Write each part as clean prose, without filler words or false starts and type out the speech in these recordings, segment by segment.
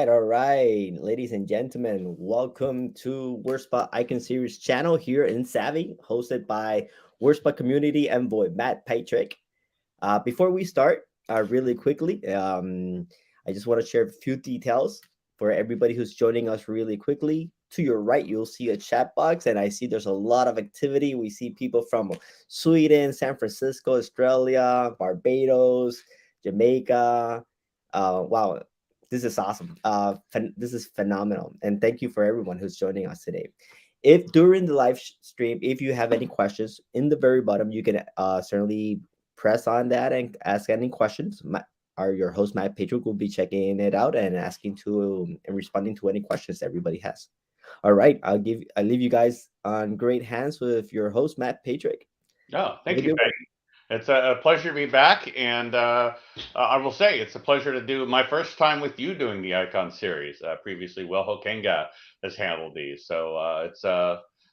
All right, ladies and gentlemen, welcome to WIRSPA Icon Series channel here in Savvy, hosted by WIRSPA Community Envoy Matt Patrick. Before we start, really quickly, I just want to share a few details for everybody who's joining us really quickly. To your right, you'll see a chat box, and I see there's a lot of activity. We see people from Sweden, San Francisco, Australia, Barbados, Jamaica. Wow, this is awesome. This is phenomenal. And thank you for everyone who's joining us today. If during the live stream, if you have any questions, in the very bottom, you can certainly press on that and ask any questions. Your host, Matt Patrick, will be checking it out and asking to and responding to any questions everybody has. All right, I leave you guys on great hands with your host, Matt Patrick. Oh, thank you, Peggy. It's a pleasure to be back, and I will say it's a pleasure to do my first time with you doing the Icon series. Previously, Welho Kenga has handled these, so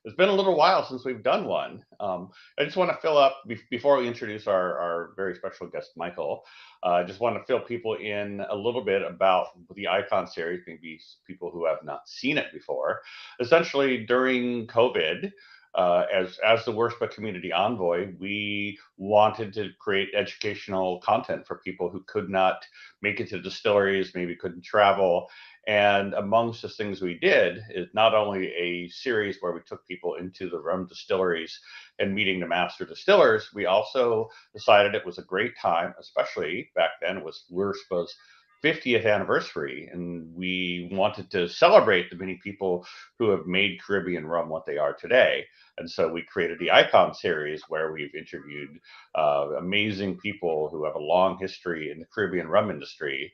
it's been a little while since we've done one. I just want to fill up before we introduce our very special guest, Michael. I just want to fill people in a little bit about the Icon series, maybe people who have not seen it before. Essentially, during COVID. As the WIRSPA community envoy, we wanted to create educational content for people who could not make it to distilleries, maybe couldn't travel. And amongst the things we did is not only a series where we took people into the rum distilleries and meeting the master distillers, we also decided it was a great time, especially back then it was WIRSPA's 50th anniversary, and we wanted to celebrate the many people who have made Caribbean rum what they are today. And so we created the Icon series, where we've interviewed amazing people who have a long history in the Caribbean rum industry,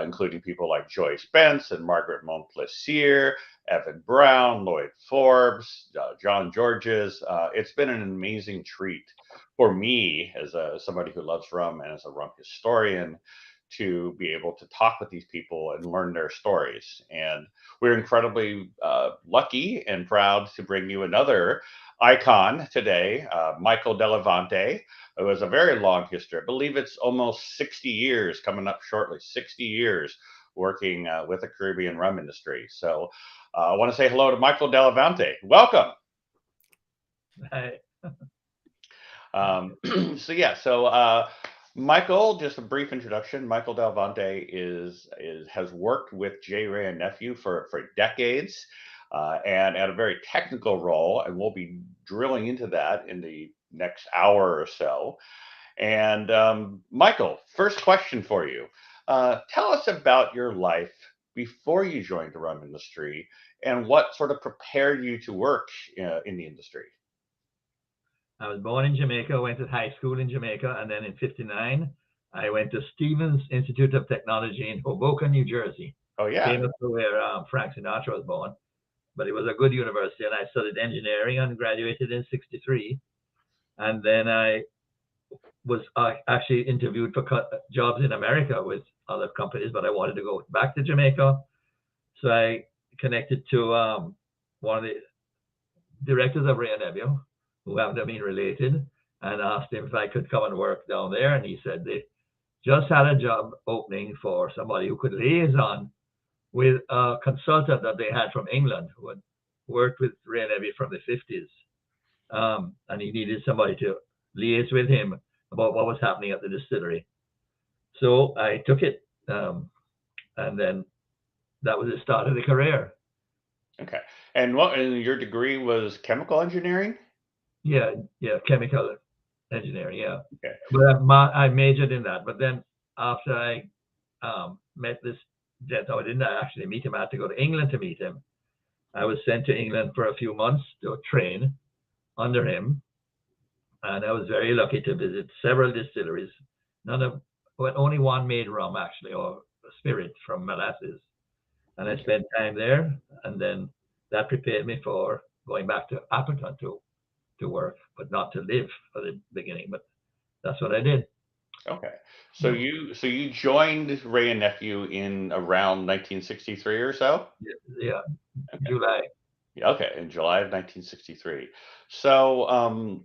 including people like Joyce Bence and Margaret Montplaisir, Evan Brown, Lloyd Forbes, John Georges. It's been an amazing treat for me as somebody who loves rum and as a rum historian to be able to talk with these people and learn their stories. And we're incredibly lucky and proud to bring you another icon today, Michael Delevante, who has a very long history. I believe it's almost 60 years, coming up shortly, 60 years working with the Caribbean rum industry. So I want to say hello to Michael Delevante. Welcome. Hi. Michael, just a brief introduction. Michael Delevante has worked with Wray Nephew for decades, and at a very technical role, and we'll be drilling into that in the next hour or so. And Michael, first question for you. Tell us about your life before you joined the rum industry and what sort of prepared you to work in the industry. I was born in Jamaica, went to high school in Jamaica, and then in '59, I went to Stevens Institute of Technology in Hoboken, New Jersey. Oh, yeah. Famous for where Frank Sinatra was born. But it was a good university, and I studied engineering and graduated in '63. And then I was actually interviewed for jobs in America with other companies, but I wanted to go back to Jamaica. So I connected to one of the directors of Wray Nephew, who happened to be related, and asked him if I could come and work down there. And he said they just had a job opening for somebody who could liaison with a consultant that they had from England who had worked with Wray Nephew from the 50s. And he needed somebody to liaise with him about what was happening at the distillery. So I took it, and then that was the start of the career. Okay. And your degree was chemical engineering? Yeah, chemical engineering, yeah. Okay. But I majored in that. But then after I met this gentleman, I didn't actually meet him. I had to go to England to meet him. I was sent to England for a few months to train under him. And I was very lucky to visit several distilleries. Only one made rum, actually, or spirit from molasses. And I spent time there. And then that prepared me for going back to Appleton to work, but not to live for the beginning. But that's what I did. Okay. So you joined Wray and Nephew in around 1963 or so? Yeah, Okay. July. Okay, in July of 1963. So,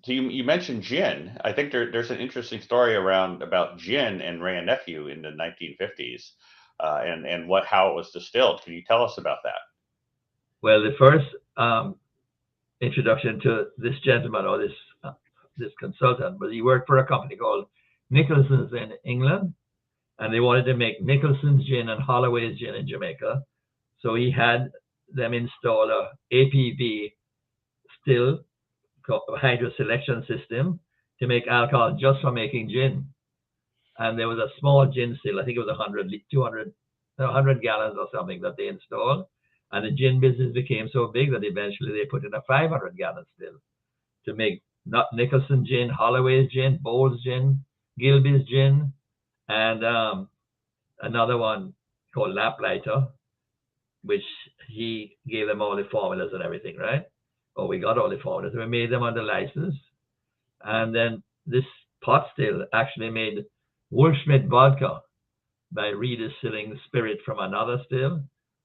so you mentioned gin. I think there's an interesting story about gin and Wray and Nephew in the 1950s, and how it was distilled. Can you tell us about that? Well, the first introduction to this gentleman or this consultant was he worked for a company called Nicholson's in England, and they wanted to make Nicholson's gin and Holloway's gin in Jamaica. So he had them install a APV still hydro selection system to make alcohol just for making gin. And there was a small gin still, I think it was 100 gallons or something that they installed. And the gin business became so big that eventually they put in a 500 gallon still to make not Nicholson gin, Holloway's gin, Bowles gin, Gilby's gin, and another one called Lamplighter, which he gave them all the formulas and everything, right? Oh, we got all the formulas. We made them under license. And then this pot still actually made Wolfschmidt vodka by redistilling spirit from another still,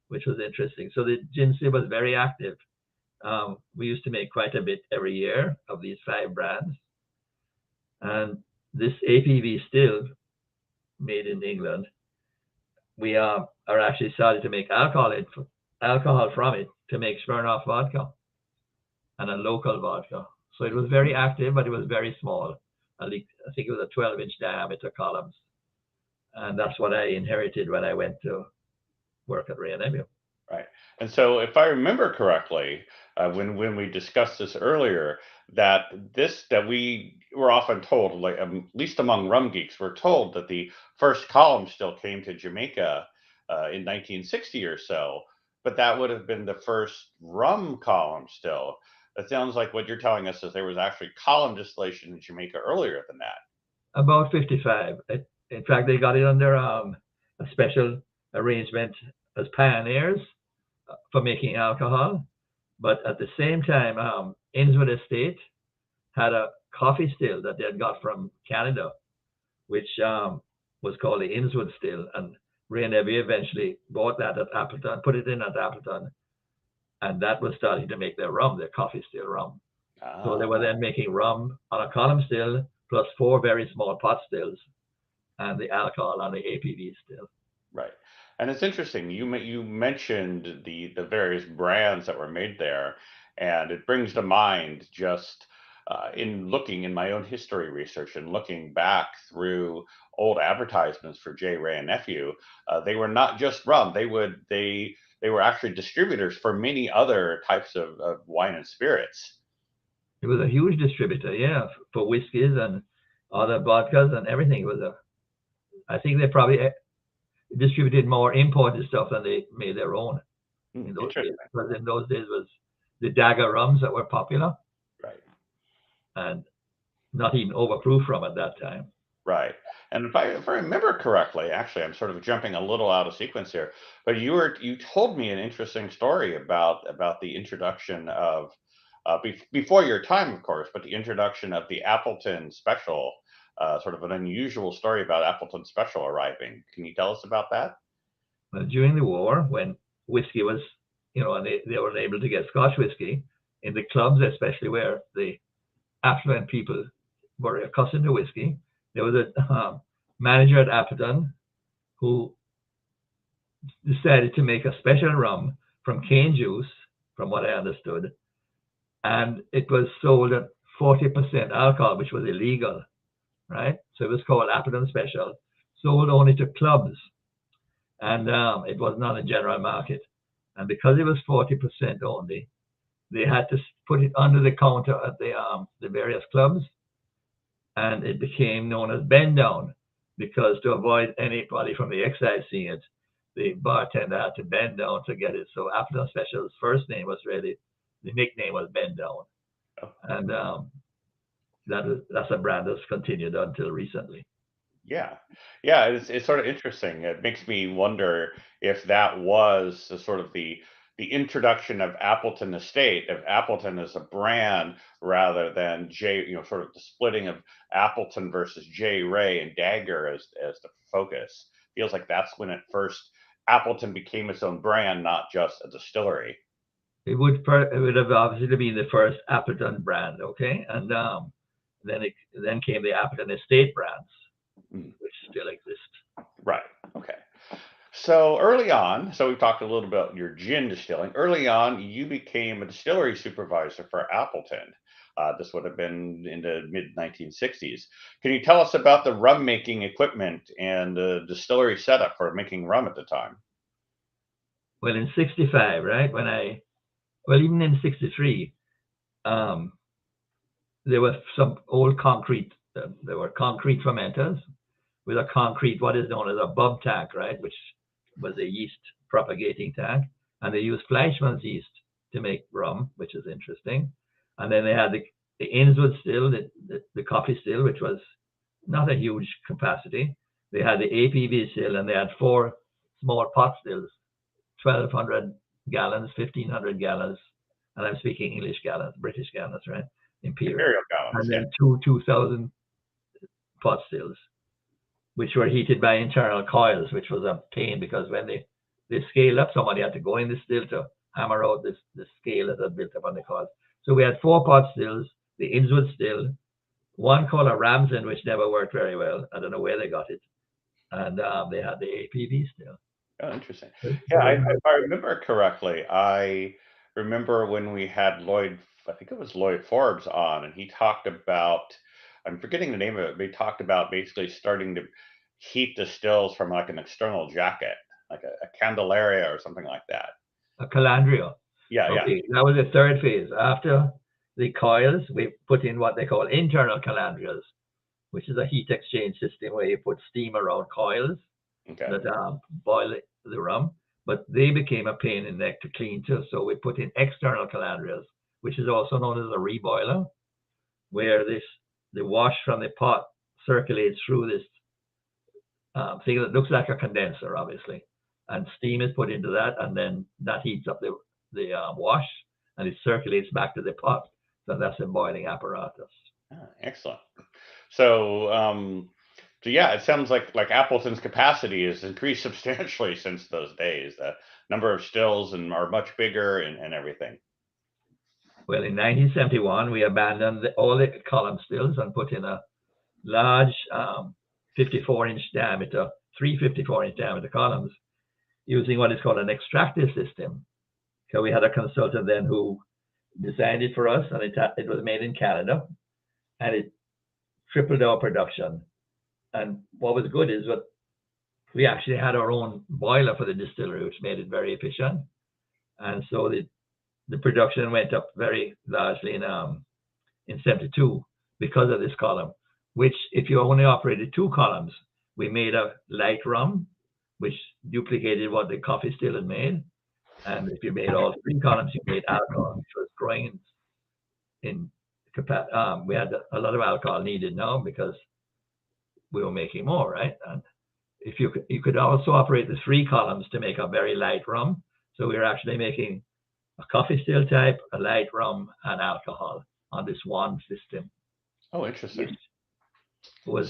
which was interesting. So the gin still was very active. We used to make quite a bit every year of these 5 brands. And this APV still made in England, we are actually started to make alcohol from it to make Smirnoff vodka and a local vodka. So it was very active, but it was very small. I think it was a 12-inch diameter columns. And that's what I inherited when I went to work at Wray Nephew. Right. And so, if I remember correctly, when we discussed this earlier, that we were often told, like at least among rum geeks, we're told that the first column still came to Jamaica in 1960 or so, but that would have been the first rum column still. It sounds like what you're telling us is there was actually column distillation in Jamaica earlier than that. About 55. In fact, they got it under a special arrangement as pioneers for making alcohol. But at the same time, Innswood Estate had a coffee still that they had got from Canada, which was called the Innswood still. And Wray Nephew eventually bought that at Appleton, put it in at Appleton, and that was starting to make their rum, their coffee still rum. So they were then making rum on a column still, plus 4 very small pot stills, and the alcohol on the APV still. Right. And it's interesting. You mentioned the various brands that were made there, and it brings to mind just in looking in my own history research and looking back through old advertisements for J. Wray and Nephew, they were not just rum. They were actually distributors for many other types of wine and spirits. It was a huge distributor, yeah, for whiskeys and other vodkas and everything. I think they probably distributed more imported stuff than they made their own in those days. Because in those days was the dagger rums that were popular. Right. And not even overproof rum at that time. Right. And if I remember correctly, actually, I'm sort of jumping a little out of sequence here, but you told me an interesting story about the introduction of before your time, of course, but the introduction of the Appleton Special, sort of an unusual story about Appleton Special arriving. Can you tell us about that? Well, during the war, when whiskey was, and they were able to get Scotch whiskey in the clubs, especially where the affluent people were accustomed to whiskey, there was a manager at Appleton who decided to make a special rum from cane juice, from what I understood, and it was sold at 40% alcohol, which was illegal, right? So it was called Appleton Special, sold only to clubs, and it was not a general market. And because it was 40% only, they had to put it under the counter at the various clubs, and it became known as bend down, because to avoid anybody from the excise seeing it, the bartender had to bend down to get it. So Appleton Special's first name was really, the nickname was Bend Down. And that's a brand that's continued until recently. Yeah. It's sort of interesting. It makes me wonder if that was the the introduction of Appleton Estate, of Appleton as a brand rather than sort of the splitting of Appleton versus J. Wray and Dagger as the focus. Feels like that's when Appleton became its own brand, not just a distillery. It would have obviously been the first Appleton brand, okay, and then came the Appleton Estate brands, which still exist. Right. Okay. So early on, we've talked a little about your gin distilling. Early on, you became a distillery supervisor for Appleton. This would have been in the mid 1960s. Can you tell us about the rum making equipment and the distillery setup for making rum at the time? Well, in '65, right, even in '63, there was some old concrete. There were concrete fermenters with a concrete, what is known as a bub tank, right, which was a yeast propagating tank, and they used Fleischmann's yeast to make rum, which is interesting. And then they had the Innswood still, the coffee still, which was not a huge capacity. They had the APV still, and they had 4 small pot stills, 1,200 gallons, 1,500 gallons, and I'm speaking English gallons, British gallons, right? Imperial gallons. And then 2,000 pot stills, which were heated by internal coils, which was a pain because when they scaled up, somebody had to go in the still to hammer out the scale that had built up on the coils. So we had 4 pot stills, the Innswood still, one called a Ramsden, which never worked very well. I don't know where they got it. And they had the APV still. Oh, interesting. Yeah, if I remember correctly, I remember when we had Lloyd, I think it was Lloyd Forbes on, and he talked about, I'm forgetting the name of it, but he talked about basically starting to heat the stills from like an external jacket, like a Candelaria or something like that. A Calandria. Yeah, okay. Yeah. That was the third phase. After the coils, we put in what they call internal calandrias, which is a heat exchange system where you put steam around coils that boil the rum. But they became a pain in the neck to clean too. So we put in external calandrias, which is also known as a reboiler, where the wash from the pot circulates through this thing that looks like a condenser, obviously. And steam is put into that, and then that heats up the wash, and it circulates back to the pot. So that's a boiling apparatus. Excellent. So, yeah, it sounds like Appleton's capacity has increased substantially since those days. The number of stills are much bigger and everything. Well, in 1971, we abandoned all the column stills and put in a large 54-inch diameter, 3 54-inch diameter columns, using what is called an extractive system. So we had a consultant then who designed it for us, and it was made in Canada, and it tripled our production. And what was good is that we actually had our own boiler for the distillery, which made it very efficient. And so the production went up very largely in 72 because of this column, which if you only operated 2 columns, we made a light rum, which duplicated what the coffee still had made. And if you made all 3 columns, you made alcohol, which was growing in capacity. We had a lot of alcohol needed now because we were making more, right? And if you could also operate the 3 columns to make a very light rum. So we were actually making a coffee still type, a light rum, and alcohol on this one system. Oh, interesting. We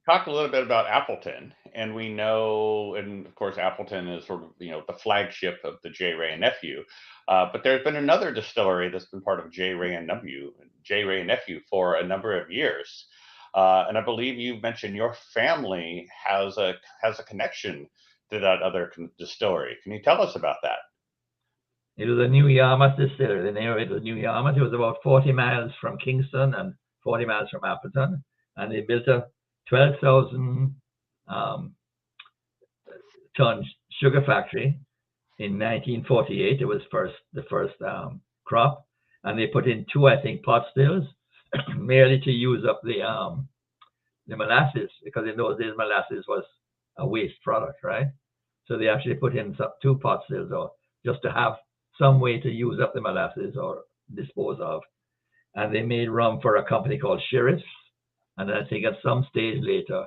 talked a little bit about Appleton, and we know, and of course, Appleton is sort of the flagship of the J. Wray Nephew. But there's been another distillery that's been part of J. Wray Nephew for a number of years, and I believe you mentioned your family has a connection to that other distillery. Can you tell us about that? It was a New Yarmouth distillery. The name of it was New Yarmouth. It was about 40 miles from Kingston and 40 miles from Appleton, and they built a 12,000 ton sugar factory in 1948. It was the first crop, and they put in 2, I think, pot stills, merely to use up the molasses, because in those days molasses was a waste product, right? So they actually put in 2 pot stills, or just to have some way to use up the molasses or dispose of. And they made rum for a company called Sheriff's. And I think at some stage later,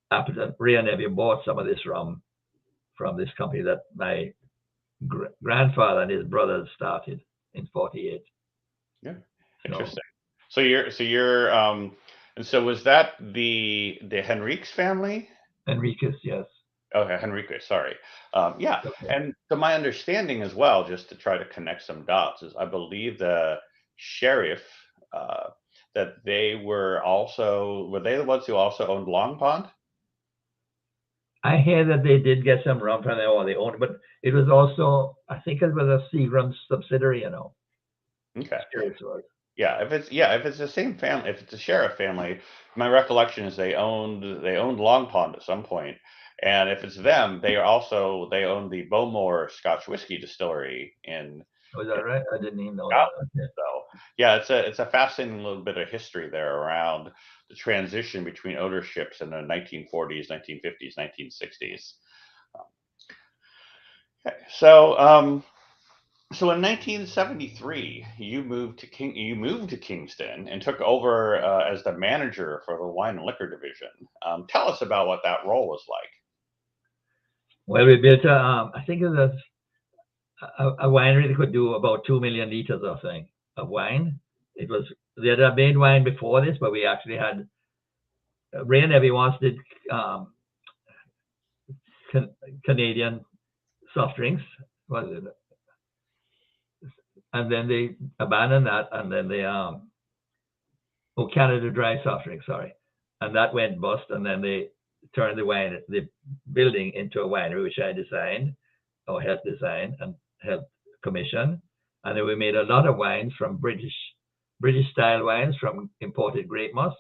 Appleton, Wray Nephew bought some of this rum from this company that my grandfather and his brothers started in 48. Yeah, So interesting. So you're and so was that the Henriques family? Enriquez, yes. Okay, Henrique, sorry. Yeah, Okay. and to my understanding as well, just to try to connect some dots, is I believe the sheriff uh, that they were they the ones who also owned Long Pond? I hear that they did get some rum from there, or they owned it, but it was also, I think it was a Seagram subsidiary, you know. Okay. Spirits was. Yeah, if it's the same family, if it's a sheriff family, my recollection is they owned Long Pond at some point, and if it's them, they own the Bowmore Scotch whiskey distillery Was in that right? I didn't even know that. Scotland. Okay. So yeah, it's a fascinating little bit of history there around the transition between ownerships in the 1940s, 1950s, 1960s. Okay, so in 1973, you moved to Kingston and took over as the manager for the wine and liquor division. Tell us about what that role was like. Well, we built I think it was a winery that could do about 2 million liters of wine. It was, they had made wine before this, but we actually had, Wray Nephew once did Canadian soft drinks, was it? And then they abandoned that, and then they Canada Dry soft drink, sorry, and that went bust, and then they turned the building into a winery, which I designed or helped design and helped commission, and then we made a lot of wines from British style wines from imported grape must.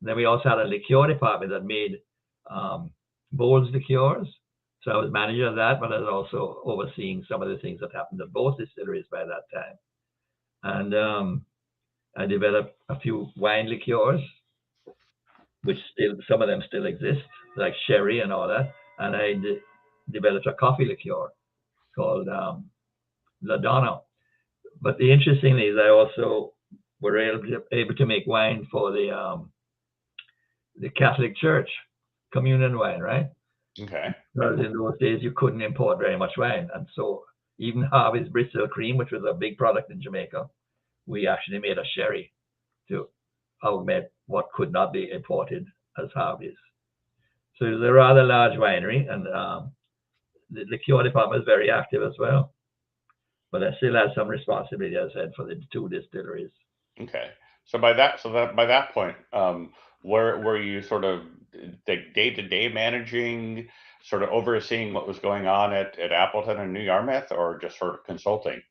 And then we also had a liqueur department that made Bowles liqueurs. So I was manager of that, but I was also overseeing some of the things that happened at both distilleries by that time. And I developed a few wine liqueurs, which some of them still exist, like sherry and all that. And I developed a coffee liqueur called La Donna. But the interesting thing is I also were able to make wine for the Catholic Church, communion wine, right? Okay. Because in those days you couldn't import very much wine, and so even Harvey's Bristol Cream, which was a big product in Jamaica, we actually made a sherry to augment what could not be imported as Harvey's. So it's a rather large winery, and the liqueur department is very active as well. But I still have some responsibility, as I said, for the two distilleries. Okay. So by that point, were you sort of day-to-day managing, sort of overseeing what was going on at Appleton and New Yarmouth, or just sort of consulting?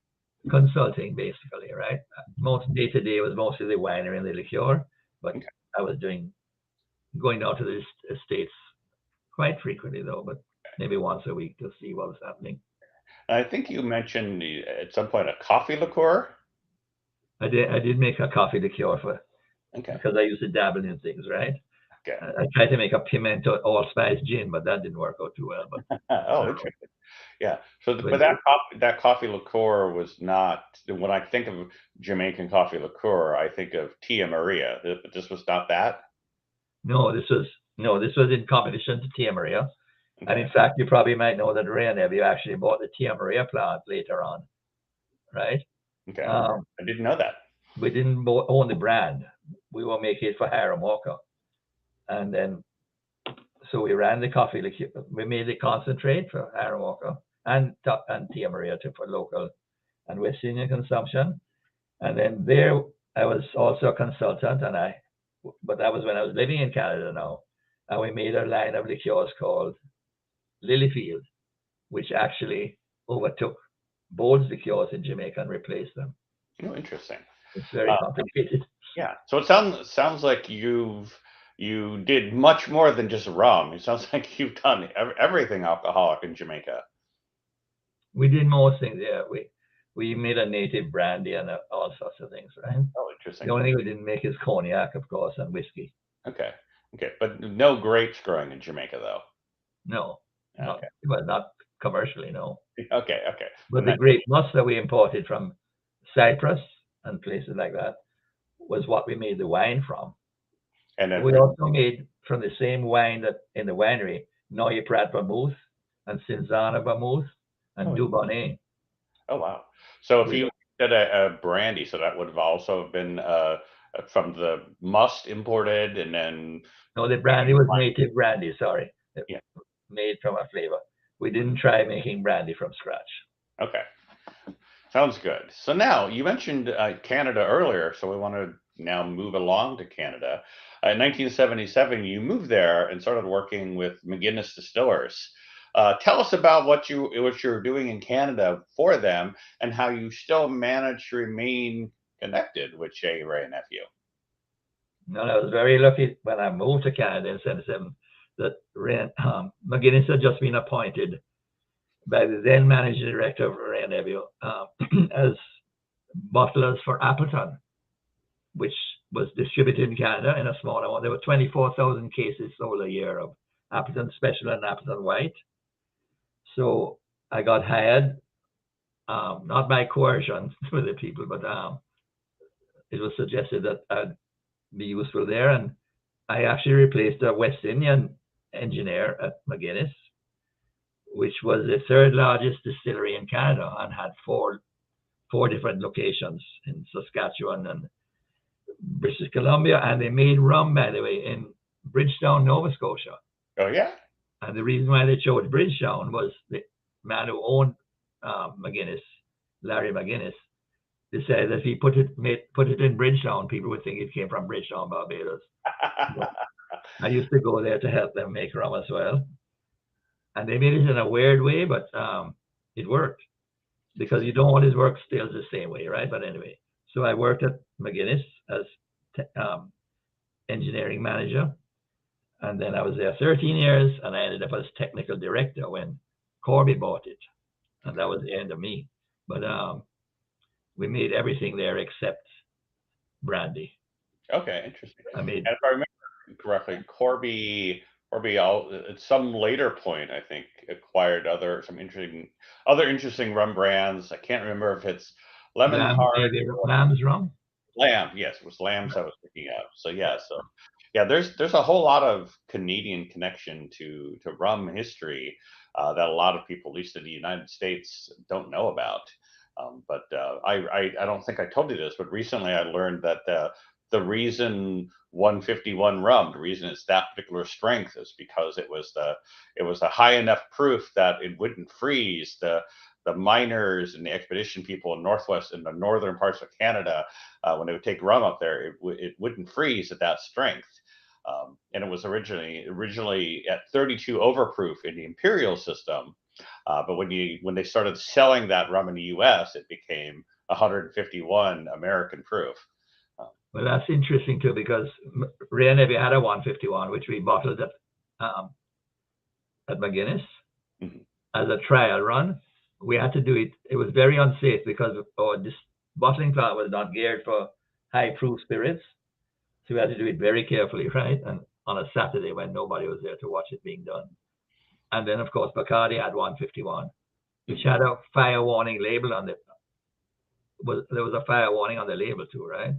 Consulting, basically, right? Most day-to-day was mostly the winery and the liqueur, but Okay. I was going down to the estates quite frequently, though, but maybe once a week to see what was happening. I think you mentioned at some point a coffee liqueur. I did make a coffee liqueur Okay. because I used to dabble in things, right? Okay. I tried to make a pimento allspice gin, but that didn't work out too well. But Oh, interesting. Yeah. So, but that coffee liqueur was not when I think of Jamaican coffee liqueur, I think of Tia Maria. But this was not that. No, this was in competition to Tia Maria. Okay. And in fact, you probably might know that Wray Nephew actually bought the Tia Maria plant later on, right? Okay. I didn't know that. We didn't own the brand. We were making it for Hiram Walker. And then, so we ran the coffee liqueur. We made the concentrate for Hiram Walker and Tia Maria for local and West Indian consumption. And then there, I was also a consultant, but that was when I was living in Canada now. And we made a line of liqueurs called Lilyfield, which actually overtook Bowles liqueurs in Jamaica and replaced them. Oh, interesting. It's very complicated. Yeah. So it sounds like you did much more than just rum. It sounds like you've done everything alcoholic in Jamaica. We did most things. Yeah, we made a native brandy and all sorts of things, right? Oh, interesting. The only thing we didn't make is cognac, of course, and whiskey. Okay. But no grapes growing in Jamaica, though. No. Okay. Not commercially, no. Okay. But the grape must that we imported from Cyprus and places like that was what we made the wine from. And then we also made from the same wine that in the winery, Noye Prat Vermouth and Cinzana Vermouth and Dubonnet. Oh, wow. So if you did a brandy, so that would have also been from the must imported and then... No, the brandy was native brandy, sorry. Yeah. Made from a flavor. We didn't try making brandy from scratch. Okay. Sounds good. So now, you mentioned Canada earlier, so we want to now move along to Canada. In 1977, you moved there and started working with McGuinness Distillers. Tell us about what you're doing in Canada for them and how you still manage to remain connected with J. Wray Nephew. And I was very lucky when I moved to Canada in 77 that McGuinness had just been appointed by the then managing director of Wray Nephew as bottlers for Appleton, which was distributed in Canada in a small amount. There were 24,000 cases sold a year of Appleton Special and Appleton White. So I got hired, not by coercion with the people, but it was suggested that I'd be useful there. And I actually replaced a West Indian engineer at McGuinness, which was the third largest distillery in Canada and had four different locations in Saskatchewan and British Columbia. And they made rum, by the way, in Bridgetown, Nova Scotia. Oh, yeah? And the reason why they chose Bridgetown was the man who owned McGuinness, Larry McGuinness, decided that if he put it in Bridgetown, people would think it came from Bridgetown, Barbados. I used to go there to help them make rum as well. And they made it in a weird way, but it worked because you don't always work still the same way, right? But anyway, so I worked at McGuinness as engineering manager. And then I was there 13 years and I ended up as technical director when Corby bought it. And that was the end of me. But we made everything there except brandy. Okay, interesting. And if I remember correctly, Corby at some later point, I think, acquired other interesting rum brands. I can't remember if it's Lemon Hard. Lamb's rum? Lamb, yes, it was Lamb's I was thinking of. So yeah, there's a whole lot of Canadian connection to rum history that a lot of people, at least in the United States, don't know about. But I don't think I told you this, but recently I learned that the reason 151 rum, the reason it's that particular strength, is because it was a high enough proof that it wouldn't freeze. The miners and the expedition people in the northern parts of Canada, when they would take rum up there, it wouldn't freeze at that strength. And it was originally at 32 overproof in the imperial system. But when they started selling that rum in the U.S., it became 151 American proof. Well, that's interesting too, because Wray Nephew had a 151, which we bottled at McGuinness as a trial run. We had to do it. It was very unsafe because this bottling plant was not geared for high proof spirits. So we had to do it very carefully, right? And on a Saturday when nobody was there to watch it being done. And then, of course, Bacardi had 151, which had a fire warning label on it. There was a fire warning on the label too, right?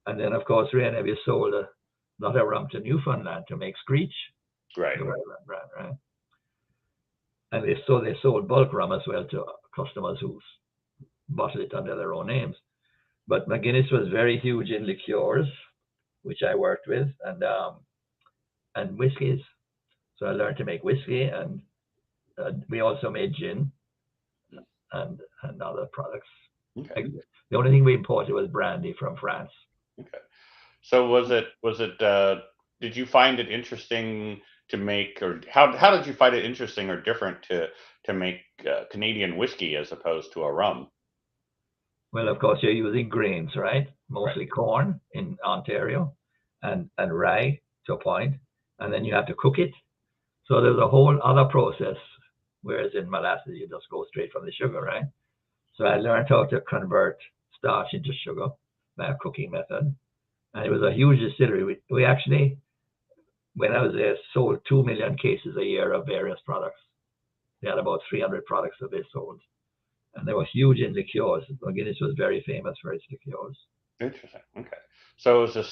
And then, of course, Wray Nephew sold a lot of rum to Newfoundland to make Screech. Right. Right. And they sold bulk rum as well to customers who bottled it under their own names. But McGuinness was very huge in liqueurs, which I worked with, and whiskeys. So I learned to make whiskey, and we also made gin and other products. Okay. The only thing we imported was brandy from France. Okay. So was it? Did you find it interesting to make, or how did you find it interesting or different to make Canadian whiskey as opposed to a rum? Well, of course, you're using grains, right? Mostly corn in Ontario, and rye to a point, and then you have to cook it. So there's a whole other process, whereas in molasses, you just go straight from the sugar, right? So I learned how to convert starch into sugar by a cooking method. And it was a huge distillery. We actually, when I was there, sold 2 million cases a year of various products. They had about 300 products that they sold. And they were huge in liqueurs. McGuinness was very famous for its liqueurs. Interesting. Okay. So it was the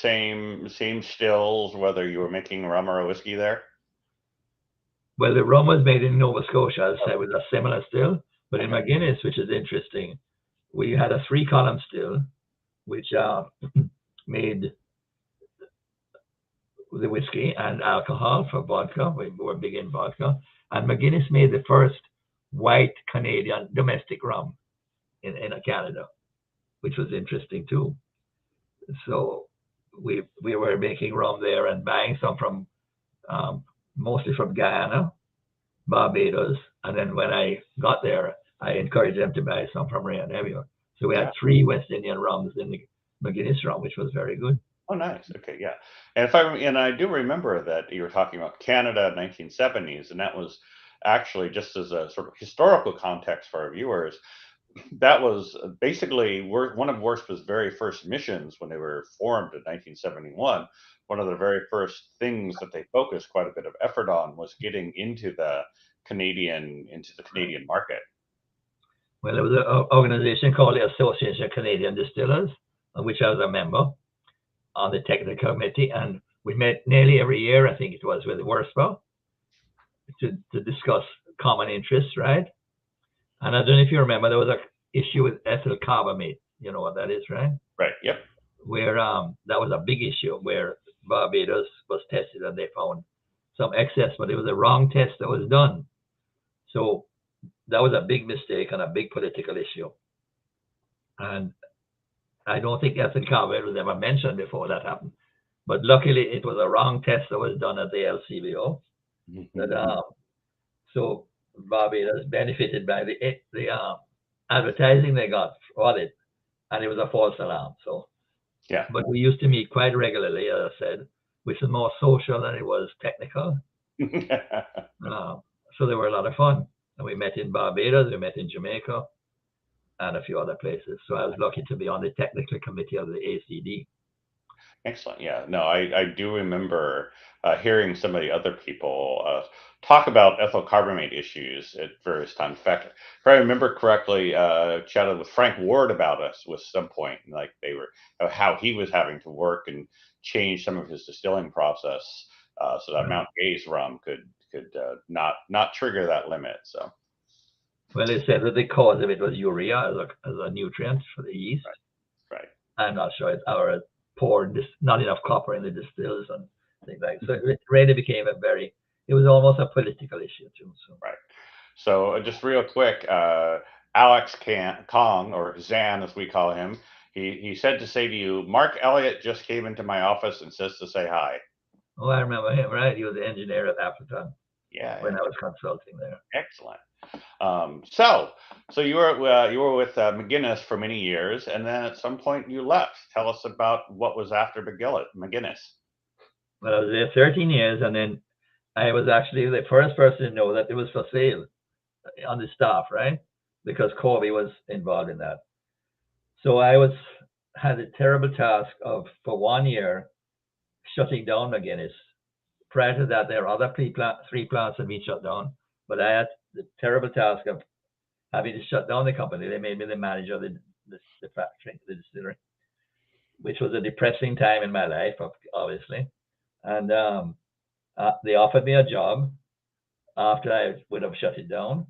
same stills, whether you were making rum or a whiskey there? Well, the rum was made in Nova Scotia, as I said, with a similar still. But in McGuinness, which is interesting, we had a 3-column still, which made the whiskey and alcohol for vodka. We were big in vodka. And McGuinness made the first white Canadian domestic rum in Canada, which was interesting too. So we were making rum there and buying some from mostly from Guyana, Barbados, and then when I got there, I encouraged them to buy some from Wray Nephew. So we had 3 West Indian rums in the McGuinness rum, which was very good. Oh, nice. Okay, yeah. And I do remember that you were talking about Canada 1970s, and that was actually, just as a sort of historical context for our viewers, that was basically one of WIRSPA's very first missions when they were formed in 1971. One of the very first things that they focused quite a bit of effort on was getting into the Canadian market. Well, there was an organization called the Association of Canadian Distillers, of which I was a member on the technical committee, and we met nearly every year, I think it was, with WIRSPA to discuss common interests, right? And I don't know if you remember, there was an issue with ethyl carbamate. You know what that is, right? Right, yep. Where that was a big issue, where Barbados was tested and they found some excess, but it was a wrong test that was done. So that was a big mistake and a big political issue. And I don't think ethyl carbamate was ever mentioned before that happened. But luckily, it was a wrong test that was done at the LCBO. So Barbados benefited by the advertising they got for it, and it was a false alarm. So, yeah. But we used to meet quite regularly, as I said, which was more social than it was technical. So they were a lot of fun. And we met in Barbados, we met in Jamaica, and a few other places. So I was lucky to be on the technical committee of the ACD. Excellent. Yeah. No, I do remember hearing some of the other people talk about ethyl carbamate issues at various times. In fact, if I remember correctly, chatted with Frank Ward about us with some point, like they were how he was having to work and change some of his distilling process so that Mount Gay's rum could not trigger that limit. So, well, they said that the cause of it was urea as a nutrient for the yeast. Right. I'm not sure it's our not enough copper in the distills and things like that. So it really became it was almost a political issue too. So. Right. So just real quick, Alex Kong, or Zan as we call him, he said to say to you, Mark Elliott just came into my office and says to say hi. Oh, I remember him, right? He was the engineer at Appleton. Yeah. When I was consulting there. Excellent. So you were with McGuinness for many years, and then at some point you left. Tell us about what was after McGuinness. Well, I was there 13 years, and then I was actually the first person to know that it was for sale on the staff, right? Because Corby was involved in that. So I had a terrible task of, for 1 year, shutting down McGuinness. Prior to that, there were other 3 plants that we shut down, but I had the terrible task of having to shut down the company. They made me the manager of the factory, the distillery, which was a depressing time in my life, obviously. And they offered me a job after I would have shut it down.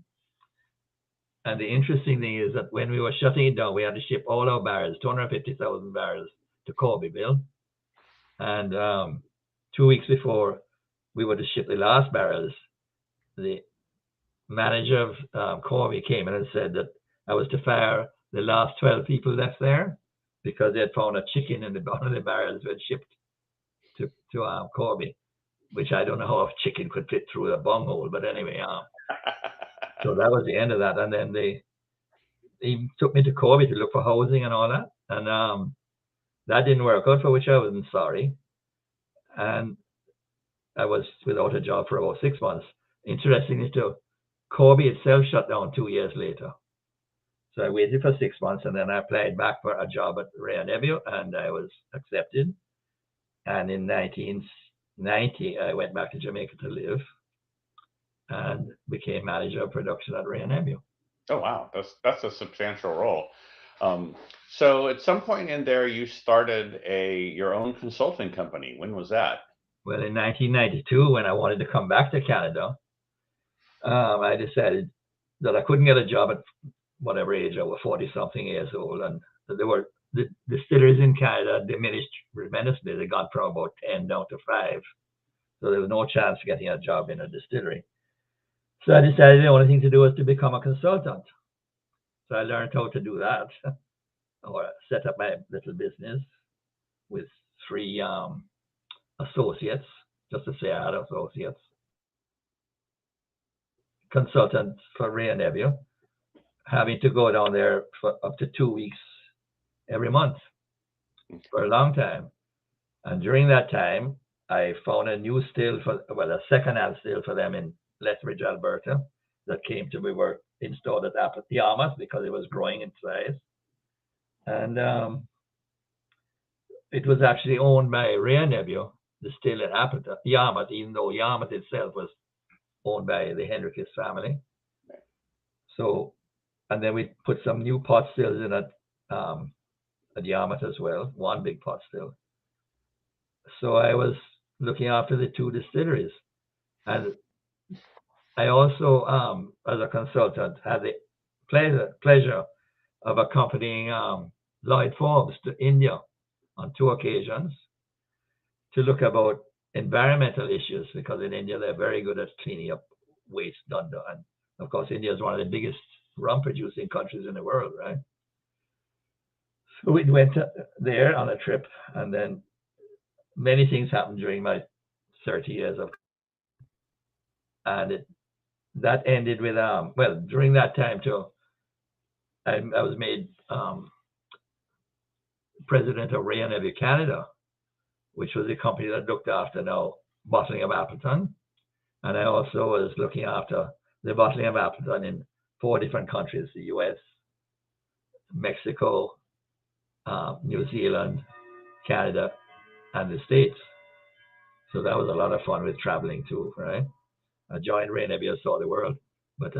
And the interesting thing is that when we were shutting it down, we had to ship all our barrels, 250,000 barrels, to Corbyville. And 2 weeks before we were to ship the last barrels, the manager of Corby came in and said that I was to fire the last 12 people left there because they had found a chicken in the bottom of the barrels we had shipped to Corby, which I don't know how a chicken could fit through a bunghole, but anyway. So that was the end of that. And then they took me to Corby to look for housing and all that. And that didn't work out, for which I wasn't sorry. And I was without a job for about 6 months. Interestingly too, Corby itself shut down 2 years later. So I waited for 6 months, and then I applied back for a job at Wray Nephew, and I was accepted. And in 1990, I went back to Jamaica to live and became manager of production at Wray Nephew. Oh, wow. That's a substantial role. So at some point in there, you started your own consulting company. When was that? Well, in 1992, when I wanted to come back to Canada, I decided that I couldn't get a job at whatever age I was, 40-something years old, and the distilleries in Canada diminished tremendously. They got from about 10 down to 5, so there was no chance of getting a job in a distillery. So I decided the only thing to do was to become a consultant. So I learned how to do that, or set up my little business with 3 associates, just to say I had associates. Consultant for Wray Nephew, having to go down there for up to 2 weeks every month for a long time. And during that time, I found a new still a second-hand still for them in Lethbridge, Alberta, that came to be installed at Appleton and New Yarmouth because it was growing in size. And it was actually owned by Wray Nephew, the still in Appleton, Yarmouth, even though Yarmouth itself was owned by the Henricus family. So, and then we put some new pot stills in at Yarmouth as well, one big pot still. So I was looking after the 2 distilleries, and I also, as a consultant, had the pleasure of accompanying Lloyd Forbes to India on 2 occasions to look about environmental issues, because in India they're very good at cleaning up waste done. And of course, India is one of the biggest rum producing countries in the world, right? So we went there on a trip, and then many things happened during my 30 years of, and that ended with during that time too, I was made president of Wray Nephew Canada, which was a company that looked after now bottling of Appleton, and I also was looking after the bottling of Appleton in 4 different countries: the U.S., Mexico, New Zealand, Canada, and the States. So that was a lot of fun with traveling too, right? I joined Wray Nephew, saw the world. But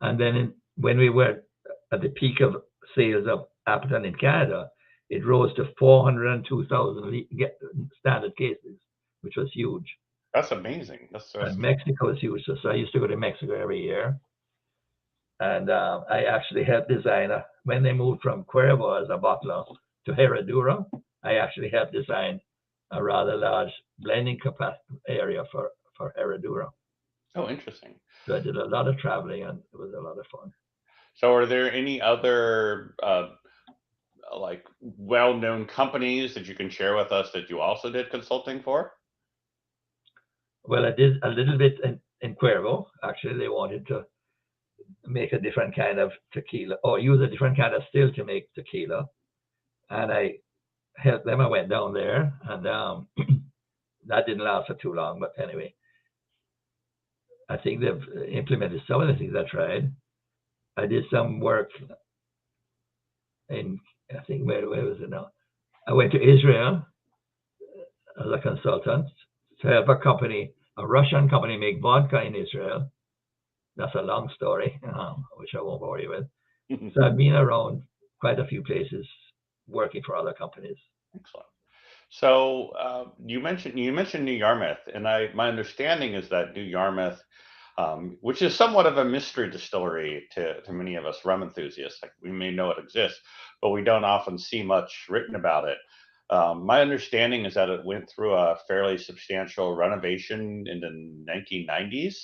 and then when we were at the peak of sales of Appleton in Canada, it rose to 402,000 standard cases, which was huge. That's amazing. And Mexico is huge. So I used to go to Mexico every year. And I actually helped design, when they moved from Cuervo as a bottler to Herradura, I actually helped design a rather large blending capacity area for Herradura. Oh, interesting. So I did a lot of traveling, and it was a lot of fun. So are there any other like well-known companies that you can share with us that you also did consulting for? Well, I did a little bit in Cuervo. Actually, they wanted to make a different kind of tequila, or use a different kind of still to make tequila. And I helped them. I went down there, and that didn't last for too long. But anyway, I think they've implemented some of the things I tried. I did some work in, I think, where was it now? I went to Israel as a consultant to help a Russian company, make vodka in Israel. That's a long story, which I won't bore you with. So I've been around quite a few places working for other companies. Excellent. So you mentioned New Yarmouth, and my understanding is that New Yarmouth, which is somewhat of a mystery distillery to many of us rum enthusiasts. Like, we may know it exists, but we don't often see much written about it. My understanding is that it went through a fairly substantial renovation in the 1990s.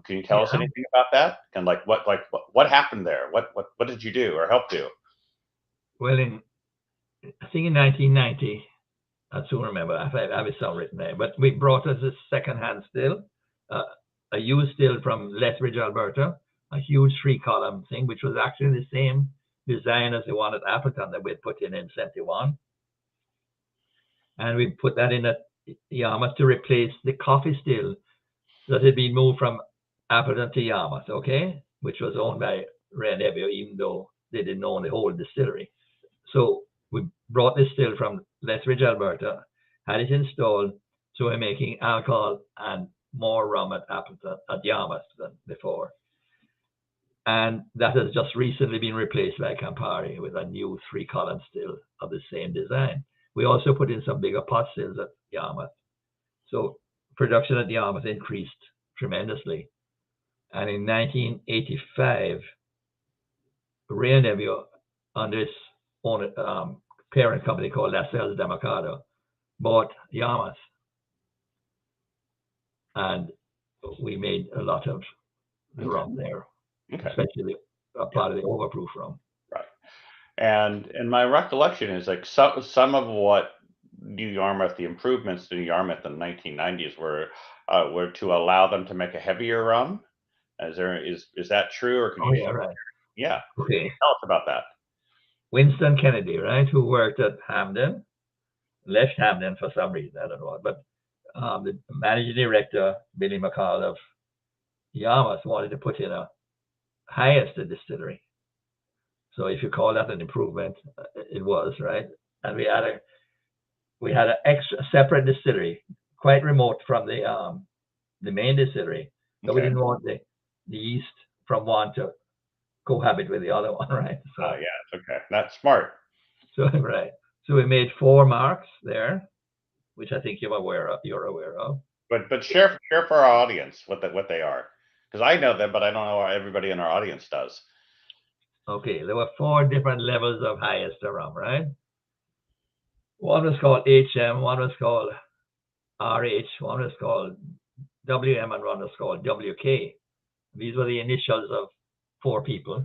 Can you tell us anything about that? And what happened there? What did you do or help do? Well, I think in 1990, I don't remember. I have it some written there. But we brought us a second-hand still, a used still from Lethbridge, Alberta, a huge 3-column thing, which was actually the same design as the one at Appleton that we had put in 71. And we put that in at Yarmouth to replace the coffee still that had been moved from Appleton to Yarmouth, okay, which was owned by Wray Nephew, even though they didn't own the whole distillery. So we brought this still from Lethbridge, Alberta, had it installed, so we're making alcohol and more rum at Appleton, at Yarmouth than before. And that has just recently been replaced by Campari with a new 3-column still of the same design. We also put in some bigger pot stills at Yarmouth. So production at Yarmouth increased tremendously. And in 1985, Wray Nephew, under its own parent company called Lascelles de Mercado, bought Yarmouth. And we made a lot of the rum there, especially a part of the overproof rum. Right. And my recollection is like some of what New Yarmouth, the improvements to New Yarmouth in the 1990s were to allow them to make a heavier rum. Is that true, or can you? Yeah, right. Yeah. Okay. Tell us about that. Winston Kennedy, right, who worked at Hamden, left Hamden for some reason, I don't know what, but the managing director, Billy McCall of Yarmouth, wanted to put in a high-ester distillery. So if you call that an improvement, it was, right? And we had an extra separate distillery, quite remote from the main distillery. So we didn't want the yeast from one to cohabit with the other one, right? So, yeah, okay, that's smart. So right, so we made 4 marks there, which I think you're aware of. But share for our audience what they are, because I know them, but I don't know what everybody in our audience does. Okay, there were 4 different levels of high ester rum, right? One was called HM, one was called RH, one was called WM, and one was called WK. These were the initials of 4 people,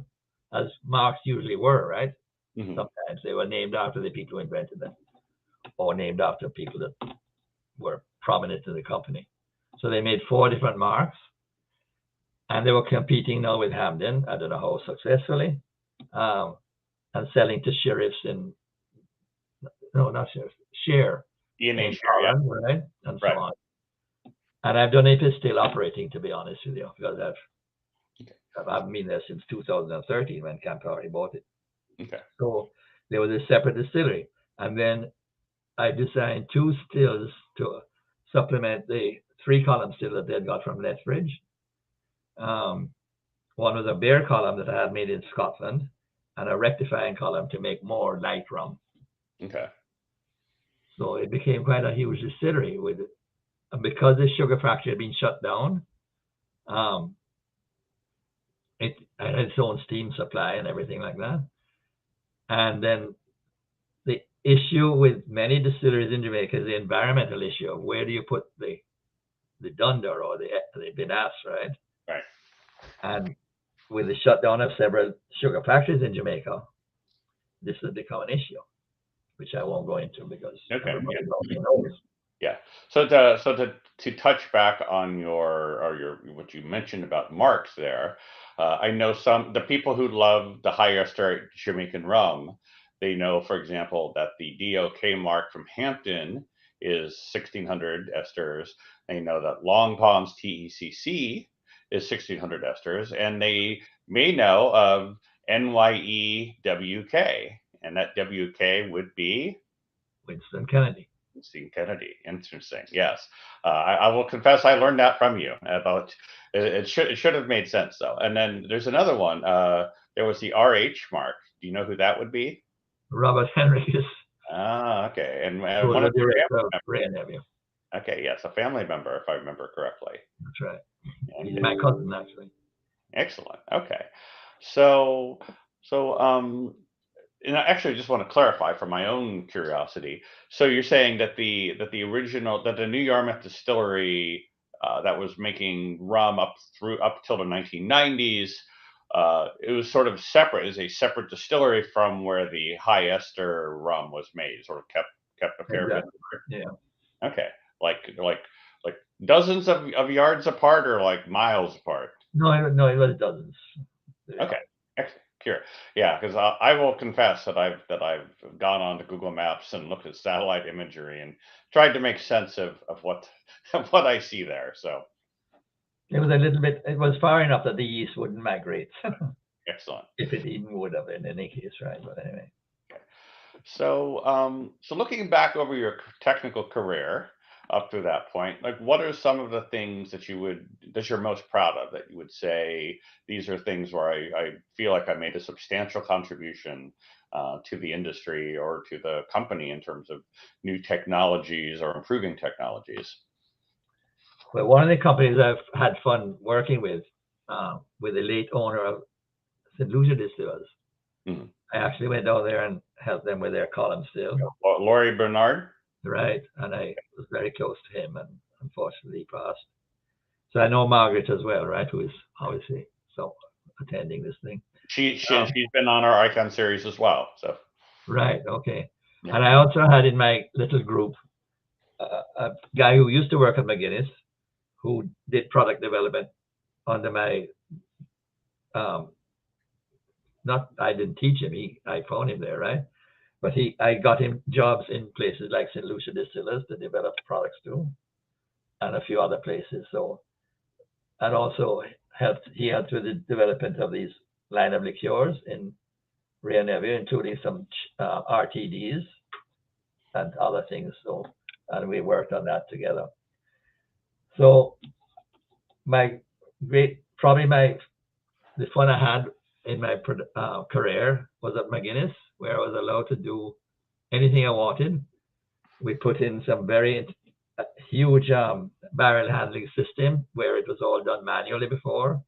as marks usually were, right? Mm-hmm. Sometimes they were named after the people who invented them, or named after people that were prominent in the company. So they made 4 different marks, and they were competing now with Hamden, I don't know how successfully, and selling to sheriffs not sheriffs, share in Holland, yeah. Right? And so on. And I don't know if it's still operating, to be honest with you, because I've been there since 2013 when Campari bought it. Okay. So there was a separate distillery. And then I designed 2 stills to supplement the 3-column still that they had got from Lethbridge. One was a beer column that I had made in Scotland, and a rectifying column to make more light rum. Okay. So it became quite a huge distillery with it. And because the sugar factory had been shut down, it had its own steam supply and everything like that. And then the issue with many distilleries in Jamaica is the environmental issue of where do you put the dunder or the vinasse, right? Right. And with the shutdown of several sugar factories in Jamaica, this has become an issue, which I won't go into because everybody knows. Yeah. So to touch back on your what you mentioned about marks there, I know the people who love the high ester Jamaican rum, they know, for example, that the DOK mark from Hampton is 1600 esters. They know that Long Pond's TECC is 1600 esters, and they may know of NYEWK, and that WK would be Winston Kennedy. Winston Kennedy. Interesting. Yes. I will confess I learned that from you. About it should have made sense though. And then there's another one. There was the RH mark. Do you know who that would be? Robert Henriques. Ah, okay. And one of the Wray Nephew. Okay, yes, a family member, if I remember correctly. That's right. He's my cousin, actually. Excellent. Okay. So and I actually just want to clarify for my own curiosity. So you're saying that the New Yarmouth distillery that was making rum up till the 1990s, it was sort of separate, is a separate distillery from where the high ester rum was made. Sort of kept a fair bit. Yeah. Okay. Like dozens of yards apart, or like miles apart? No, it was dozens. Okay. Excellent. Yeah, because I will confess that I've gone on to Google Maps and looked at satellite imagery and tried to make sense of what I see there. So it was a little bit. It was far enough that the yeast wouldn't migrate. Excellent. If it even would have in any case, right? But anyway. Okay. So looking back over your technical career up to that point, like what are some of the things that you're most proud of, that you would say these are things where I feel like I made a substantial contribution to the industry or to the company in terms of new technologies or improving technologies? Well, one of the companies I've had fun working with the late owner of St. Lucia Distillers. Mm-hmm. I actually went down there and helped them with their column still. Laurie Bernard? Right, and I was very close to him, and unfortunately he passed. So I know Margaret as well, right, who is obviously attending this thing. She's been on our Icon series as well. So right, okay. Yeah. And I also had in my little group a guy who used to work at McGuinness, who did product development under my I didn't teach him, I found him there, right? But I got him jobs in places like St. Lucia Distillers to develop products too, and a few other places. So, and also he helped with the development of these line of liqueurs in Wray Nephew, including some RTDs and other things. So, and we worked on that together. So, the fun I had in my career was at McGuinness, where I was allowed to do anything I wanted. We put in some very huge barrel handling system where it was all done manually before.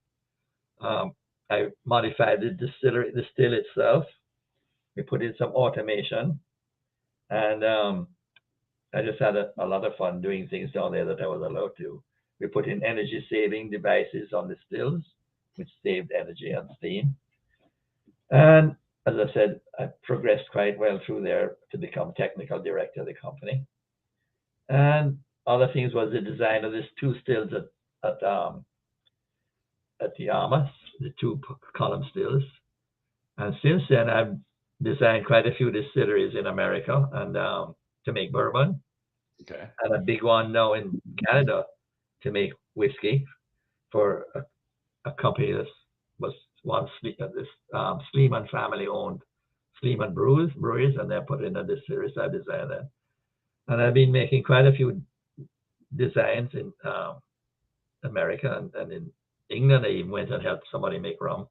I modified the still itself. We put in some automation, and I just had a lot of fun doing things down there that I was allowed to. We put in energy saving devices on the stills, which saved energy and steam. And as I said, I progressed quite well through there to become technical director of the company. And other things was the design of these two stills at Yarmouth, the two column stills. And since then, I've designed quite a few distilleries in America and to make bourbon. Okay. And a big one now in Canada to make whiskey for a company that was once this Sleeman family owned Sleeman breweries, and they put in a distillery. So I designed that. And I've been making quite a few designs in America and in England. I even went and helped somebody make rum.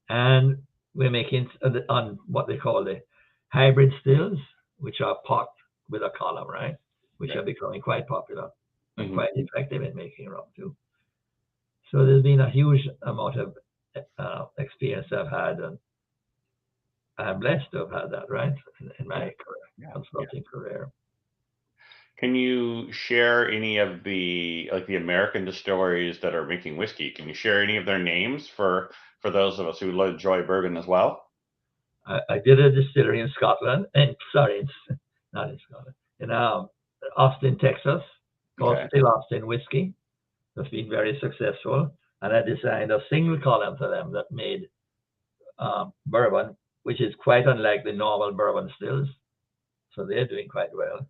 And we're making on what they call the hybrid stills, which are pot with a column, right? Which are becoming quite popular and quite effective in making rum too. So there's been a huge amount of experience I've had, and I'm blessed to have had that, right, in my consulting career. Can you share any of the American distilleries that are making whiskey? Can you share any of their names for those of us who enjoy bourbon as well? I did a distillery in Scotland, not in Scotland, in Austin, Texas, called Still Austin Whiskey. That's been very successful. And I designed a single column for them that made bourbon, which is quite unlike the normal bourbon stills. So they're doing quite well.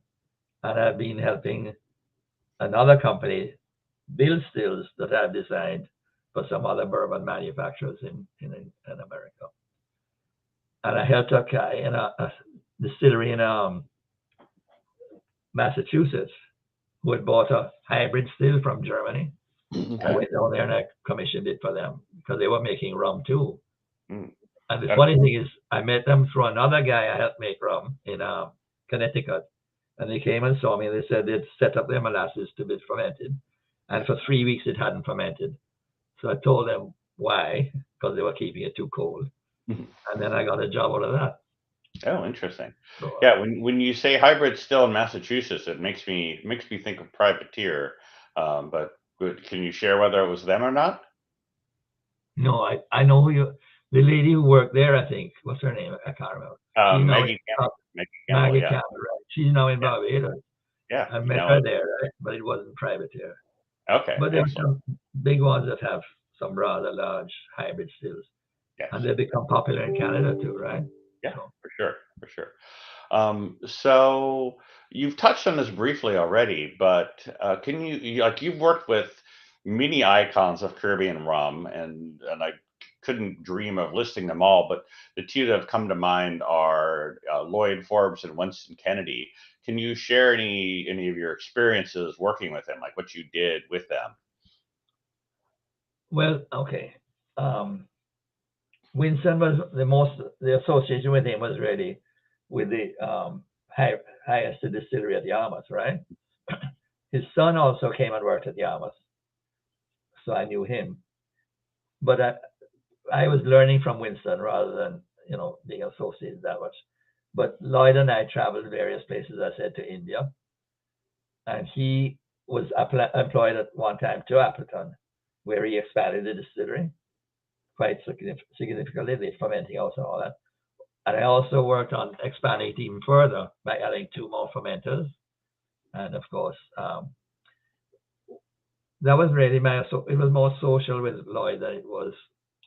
And I've been helping another company build stills that I've designed for some other bourbon manufacturers in America. And I helped a guy in a distillery in Massachusetts who had bought a hybrid still from Germany. I went down there and I commissioned it for them because they were making rum too. And the funny thing is, I met them through another guy I helped make rum in Connecticut. And they came and saw me, and they said they'd set up their molasses to be fermented. And for 3 weeks, it hadn't fermented. So I told them why, because they were keeping it too cold. And then I got a job out of that. Oh, interesting. So, when you say hybrid still in Massachusetts, it makes me think of Privateer. But can you share whether it was them or not? No, I know the lady who worked there, I think. What's her name? I can't remember. Maggie Campbell, Campbell, right? She's now in Barbados. Yeah. I met her there, right? But it wasn't Privateer. Okay. But there are some big ones that have some rather large hybrid stills. Yes. And they become popular in Canada too, right? Yeah, so. For sure. So you've touched on this briefly already, but can you've worked with many icons of Caribbean rum, and I couldn't dream of listing them all, but the two that have come to mind are Lloyd Forbes and Winston Kennedy. Can you share any of your experiences working with them, like what you did with them? Well, okay. Winston was the association with him was really with the highest distillery at Yarmouth, right? his son also came and worked at Yarmouth, so I knew him. But I was learning from Winston rather than being associated that much. But Lloyd and I traveled various places. I said to India, and he was employed at one time to Appleton, where he expanded the distillery quite significantly, the fermenting house and all that. And I also worked on expanding it even further by adding 2 more fermenters. And of course, that was really it was more social with Lloyd than it was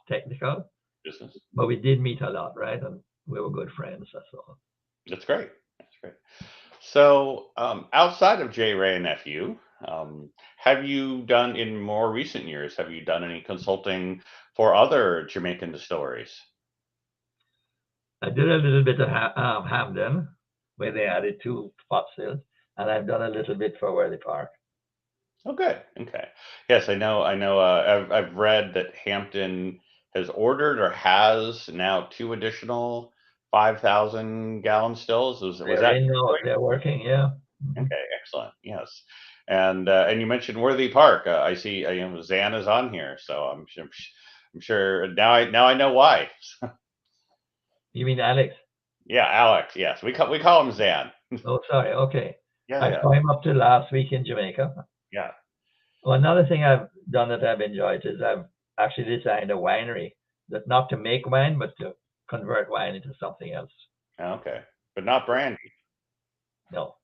technical. Business. But we did meet a lot, right? And we were good friends, that's all. That's great. That's great. So outside of Wray Nephew, have you done in more recent years, have you done any consulting for other Jamaican distilleries? I did a little bit of Hamden, where they added 2 pot stills, and I've done a little bit for Worthy Park. Oh, good. Okay. Yes, I know. I've read that Hampton has ordered or has now 2 additional 5,000 gallon stills. Was that? They're working, yeah. Okay, excellent. Yes, and you mentioned Worthy Park. I see. Zan is on here, so I'm sure now I know why. You mean Alex? Yeah, Alex. Yes, we call him Zan. Oh, sorry. Okay. Yeah, I saw him up to last week in Jamaica. Yeah. Well, another thing I've done that I've enjoyed is I've actually designed a winery that not to make wine, but to convert wine into something else. Okay, but not brandy. No,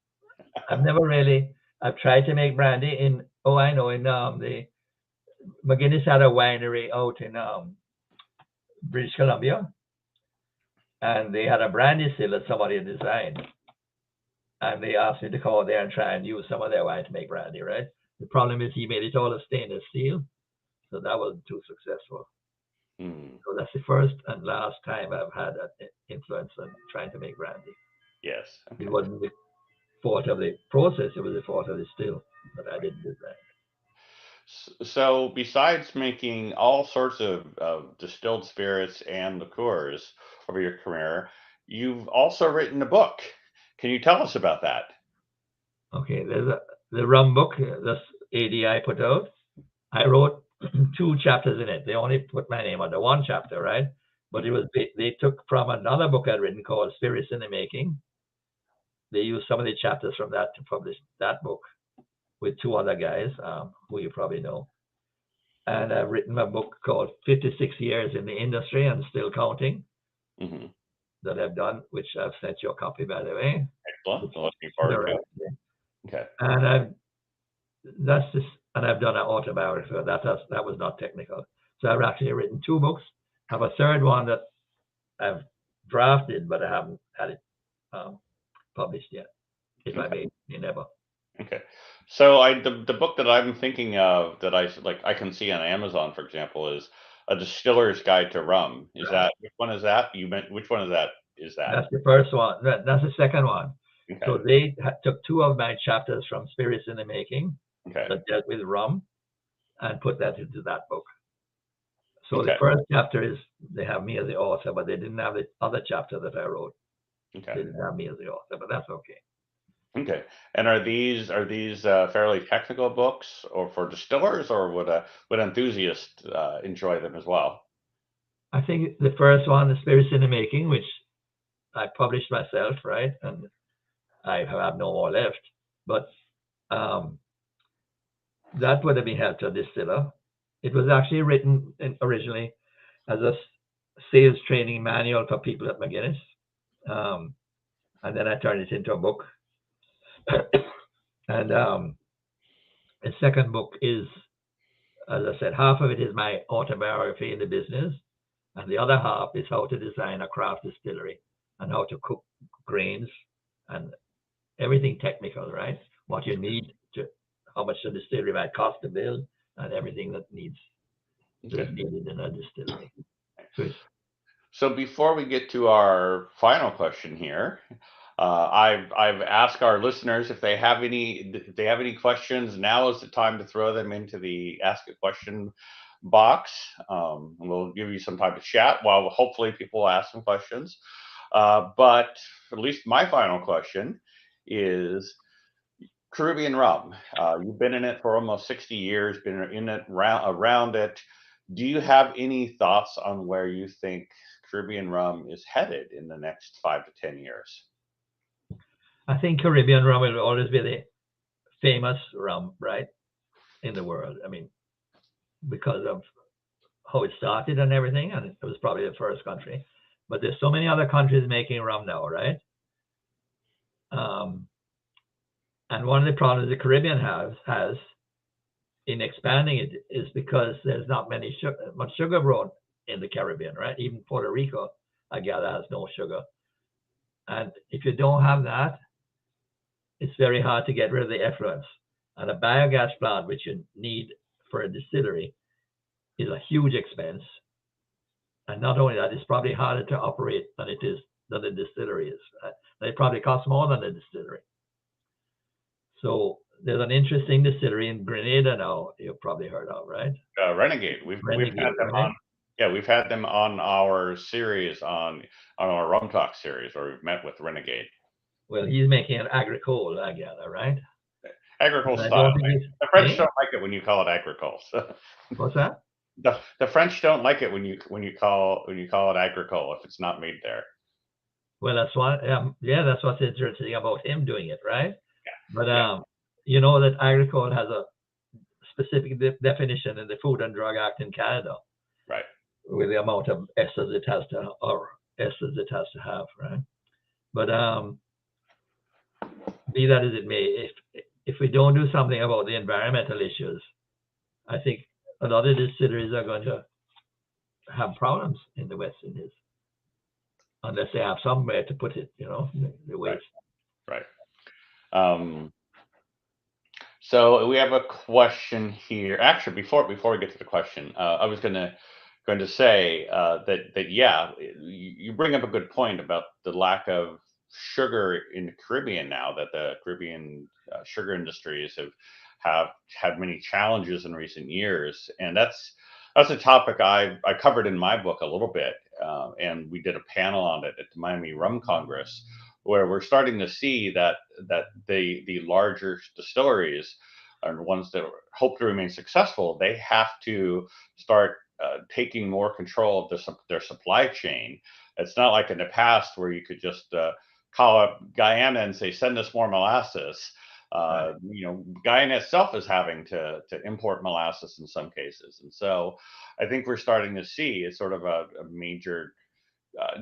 I've tried to make brandy in the McGuinness had a winery out in British Columbia, and they had a brandy still that somebody had designed, and they asked me to go out there and try and use some of their wine to make brandy, right? The problem is he made it all of stainless steel, so that wasn't too successful. So that's the first and last time I've had that influence on trying to make brandy. Yes. Okay. It wasn't the fault of the process, it was the fault of the still that I didn't design. So besides making all sorts of distilled spirits and liqueurs over your career, you've also written a book. Can you tell us about that? Okay, there's the rum book that ADI put out. I wrote 2 chapters in it. They only put my name on the 1 chapter, right? But they took from another book I'd written called Spirits in the Making. They used some of the chapters from that to publish that book with 2 other guys who you probably know. And I've written a book called 56 Years in the Industry and Still Counting that I've done, which I've sent you a copy, by the way. Excellent. Looking forward to it. Okay. And I've done an autobiography. That was not technical. So I've actually written 2 books. I have a third one that I've drafted, but I haven't had it published yet. If I may, never. Okay. So the book that I'm thinking of that I can see on Amazon, for example, is A Distiller's Guide to Rum. Is that which one is that? You meant which one is that? That's the first one. That's the second one. Okay. So they took 2 of my chapters from Spirits in the Making that dealt with rum and put that into that book. So the first chapter is they have me as the author, but they didn't have the other chapter that I wrote. Okay. They didn't have me as the author, but that's okay. Okay. And are these fairly technical books, or for distillers, or would enthusiasts enjoy them as well? I think the first one, The Spirits in the Making, which I published myself, right, and I have no more left. But that would have been helped to a distiller. It was actually written originally as a sales training manual for people at McGuinness, and then I turned it into a book. And the second book is, as I said, half of it is my autobiography in the business, and the other half is how to design a craft distillery and how to cook grains and everything technical, right? What you need to, how much the distillery might cost to build, and everything that is needed in a distillery. So before we get to our final question here, I've asked our listeners if they have any questions. Now is the time to throw them into the ask a question box. We'll give you some time to chat while hopefully people will ask some questions. But at least my final question is, Caribbean rum. You've been in it for almost 60 years, been in it around it. Do you have any thoughts on where you think Caribbean rum is headed in the next 5 to 10 years? I think Caribbean rum will always be the famous rum, right, in the world. I mean, because of how it started and everything, and it was probably the first country. But there's so many other countries making rum now, right? And one of the problems the Caribbean has in expanding it is because there's not much sugar grown in the Caribbean, right? Even Puerto Rico, I gather, has no sugar. And if you don't have that, it's very hard to get rid of the effluents. And a biogas plant, which you need for a distillery, is a huge expense. And not only that, it's probably harder to operate than the distillery is. Right? And it probably costs more than the distillery. So there's an interesting distillery in Grenada now. You've probably heard of, right? Renegade. We've had them on. Yeah, we've had them on our series on our Rum Talk series, where we've met with Renegade. Well, he's making an agricole, I gather, right? Agricole style. The French don't like it when you call it agricole. So. What's that? The French don't like it when you call it agricole if it's not made there. Well, that's what. That's what's interesting about him doing it, right? Yeah. But you know that agricole has a specific definition in the Food and Drug Act in Canada, right? With the amount of esters it has to have, right? But be that as it may, if we don't do something about the environmental issues, I think a lot of distilleries are going to have problems in the West Indies unless they have somewhere to put it, the waste. Right. So we have a question here. Actually, before we get to the question, I was going to say that you bring up a good point about the lack of sugar in the Caribbean now, that the Caribbean sugar industries have had many challenges in recent years, and that's a topic I covered in my book a little bit, and we did a panel on it at the Miami Rum Congress, where we're starting to see that the larger distilleries and the ones that hope to remain successful, they have to start taking more control of their supply chain. It's not like in the past where you could just call up Guyana and say, send us more molasses. Right. Guyana itself is having to import molasses in some cases. And so I think we're starting to see it's sort of a major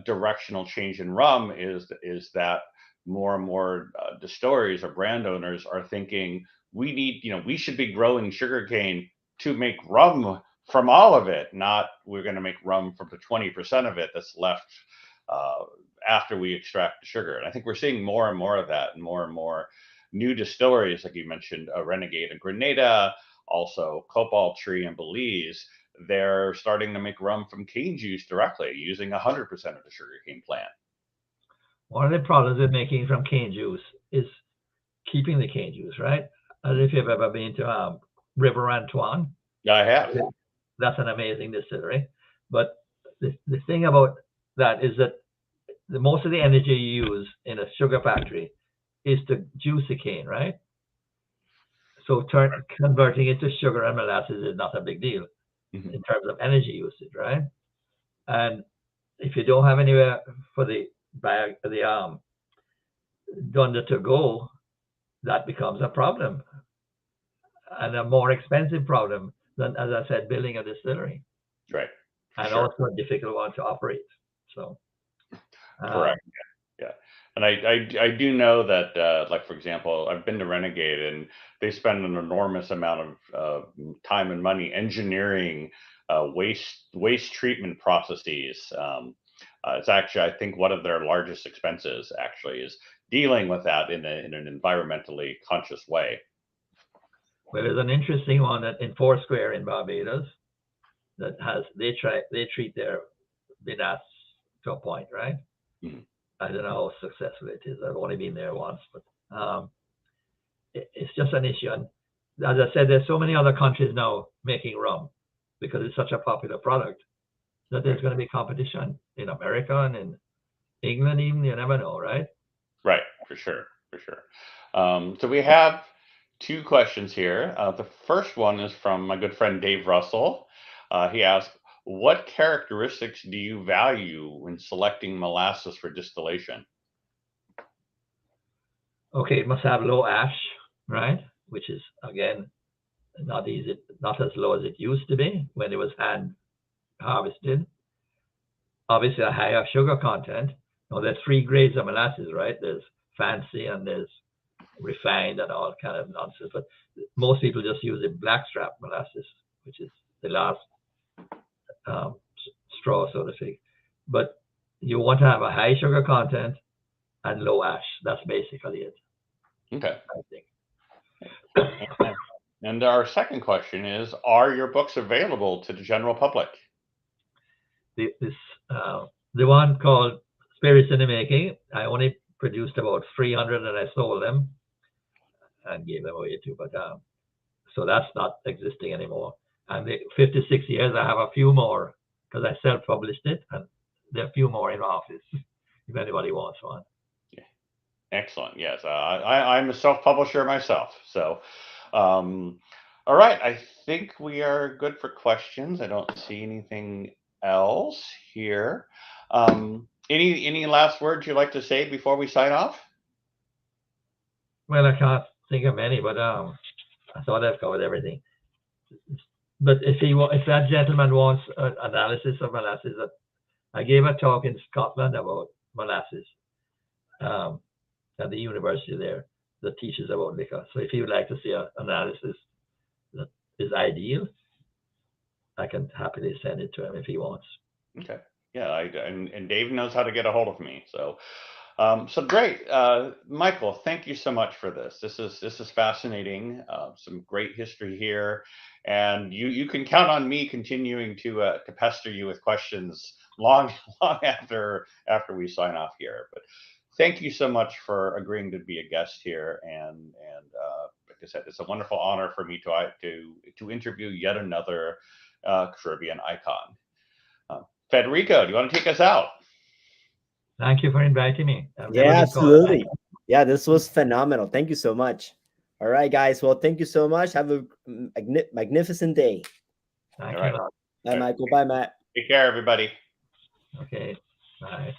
directional change in rum is that more and more distilleries or brand owners are thinking we should be growing sugarcane to make rum from all of it, not we're going to make rum from the 20% of it that's left after we extract the sugar. And I think we're seeing more and more of that, and more new distilleries, like you mentioned, Renegade in Grenada, also Cobalt Tree in Belize. They're starting to make rum from cane juice directly, using 100% of the sugarcane plant. One of the problems with making from cane juice is keeping the cane juice, right? I don't know if you've ever been to River Antoine. Yeah, I have. That's an amazing distillery. But the thing about that is that most of the energy you use in a sugar factory is to juice the cane, right? So converting it to sugar and molasses is not a big deal in terms of energy usage, right? And if you don't have anywhere for the dunder to go, that becomes a problem, and a more expensive problem than, as I said, building a distillery. Right. And also a difficult one to operate. So. Correct. Yeah. And I do know that, like, for example, I've been to Renegade, and they spend an enormous amount of time and money engineering waste treatment processes. It's actually, I think, one of their largest expenses actually is dealing with that in an environmentally conscious way. Well, there's an interesting one that in Foursquare in Barbados that they treat their vinasse to a point, right? Mm-hmm. I don't know how successful it is. I've only been there once, but it's just an issue. And as I said, there's so many other countries now making rum because it's such a popular product that there's going to be competition in America and in England even. You never know, right? Right, for sure. So we have 2 questions here. The first one is from my good friend Dave Russell. He asked, what characteristics do you value when selecting molasses for distillation? Okay, it must have low ash, right? Which is, again, not as low as it used to be when it was hand harvested. Obviously, a higher sugar content. Now, there's 3 grades of molasses, right? There's fancy and there's refined and all kind of nonsense. But most people just use the blackstrap molasses, which is the last straw, so to speak. But you want to have a high sugar content and low ash. That's basically it. Okay. I think. And our second question is, are your books available to the general public? The one called Spirits in the Making, I only produced about 300 and I sold them and gave them away too. But so that's not existing anymore. And the 56 years, I have a few more because I self-published it, and there are a few more in my office if anybody wants one. Yeah. Excellent. Yes, I'm a self-publisher myself. So, all right, I think we are good for questions. I don't see anything else here. Any last words you'd like to say before we sign off? Well, I can't think of any, but I thought I've covered everything. But if that gentleman wants an analysis of molasses, I gave a talk in Scotland about molasses at the university there that teaches about liquor. So if he would like to see an analysis that is ideal, I can happily send it to him if he wants. Okay. Yeah, and Dave knows how to get a hold of me. So, so great, Michael. Thank you so much for this. This is fascinating. Some great history here, and you can count on me continuing to pester you with questions long after we sign off here. But thank you so much for agreeing to be a guest here, and like I said, it's a wonderful honor for me to interview yet another Caribbean icon. Federico, do you want to take us out? Thank you for inviting me. Yeah, absolutely. Yeah, this was phenomenal. Thank you so much. All right, guys. Well, thank you so much. Have a magnificent day. Thank you. Bye, Michael. Bye, Matt. Take care, everybody. Okay. Bye.